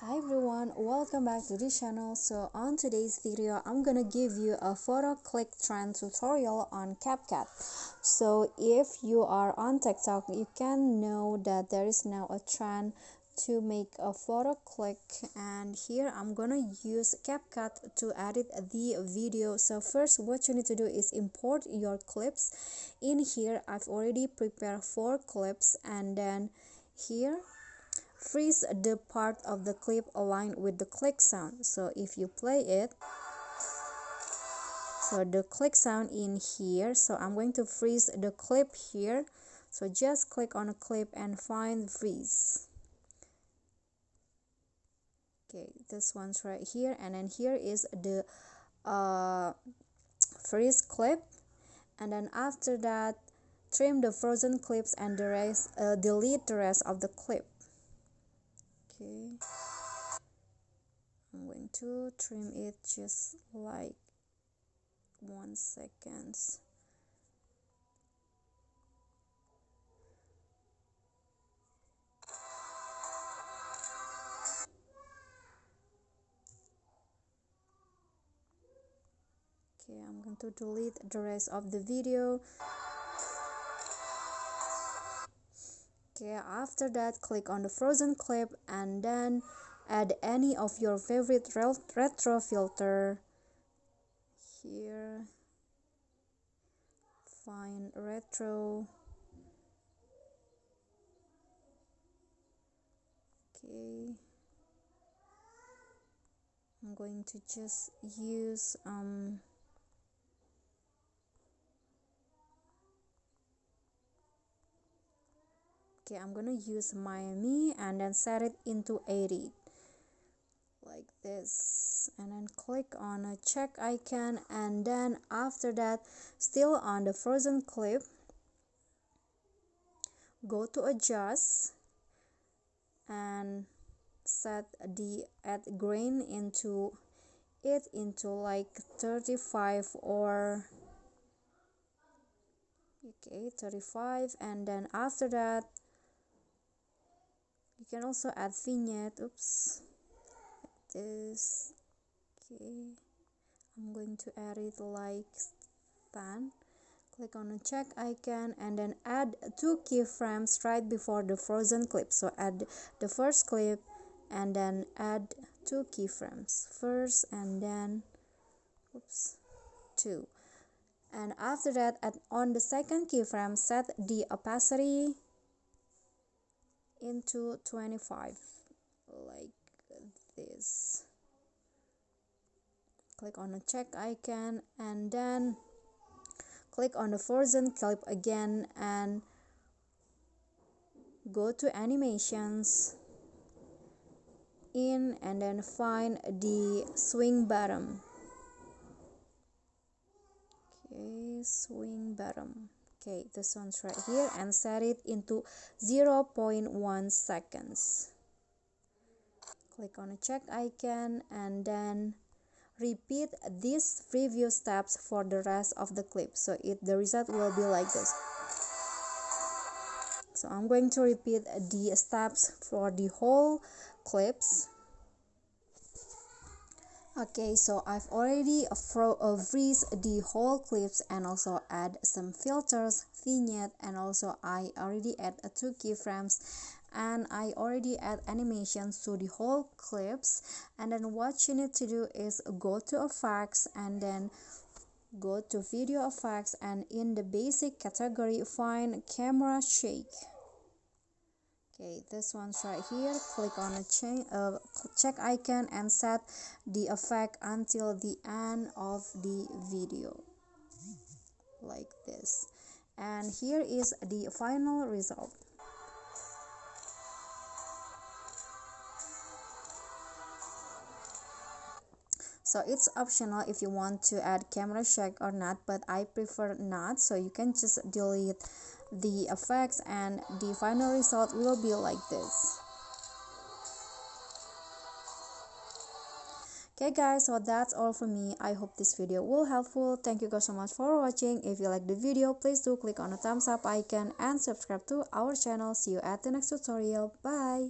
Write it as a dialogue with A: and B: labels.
A: Hi everyone, welcome back to this channel. So on today's video I'm gonna give you a photo click trend tutorial on CapCut. So if you are on TikTok, you can know that there is now a trend to make a photo click, and here I'm gonna use CapCut to edit the video. So first what you need to do is import your clips. In here I've already prepared 4 clips, and then here freeze the part of the clip aligned with the click sound. So if you play it, so the click sound in here, so I'm going to freeze the clip here. So just click on a clip and find freeze. Okay, this one's right here, and then here is the freeze clip, and then after that trim the frozen clips and the rest, delete the rest of the clip. Okay, I'm going to trim it just like 1 second. Okay, I'm going to delete the rest of the video. Okay, after that click on the frozen clip and then add any of your favorite retro filter. Here find retro. Okay, I'm going to just use okay, I'm gonna use Miami and then set it into 80 like this, and then click on a check icon, and then after that still on the frozen clip, go to adjust and set the add grain into like 35 or okay 35, and then after that you can also add vignette. Oops, like this. Okay, I'm going to add it like 10. Click on the check icon and then add 2 keyframes right before the frozen clip. So add the first clip and then add 2 keyframes first, and then oops 2, and after that on the second keyframe set the opacity into 25 like this. Click on the check icon and then click on the frozen clip again and go to animations in, and then find the swing bottom. Okay, swing bottom. Okay, this one's right here, and set it into 0.1 seconds. Click on the check icon and then repeat these preview steps for the rest of the clip. So the result will be like this. So I'm going to repeat the steps for the whole clips. Okay, so I've already freeze the whole clips and also add some filters, vignette, and also I already add 2 keyframes, and I already add animations to the whole clips. And then what you need to do is go to effects and then go to video effects, and in the basic category find camera shake. Okay, this one's right here. Click on the check icon and set the effect until the end of the video like this, and here is the final result. So it's optional if you want to add camera shake or not, but I prefer not, so you can just delete the effects and the final result will be like this. Okay guys, so that's all for me. I hope this video will helpful. Thank you guys so much for watching. If you like the video, please do click on the thumbs up icon and subscribe to our channel. See you at the next tutorial. Bye.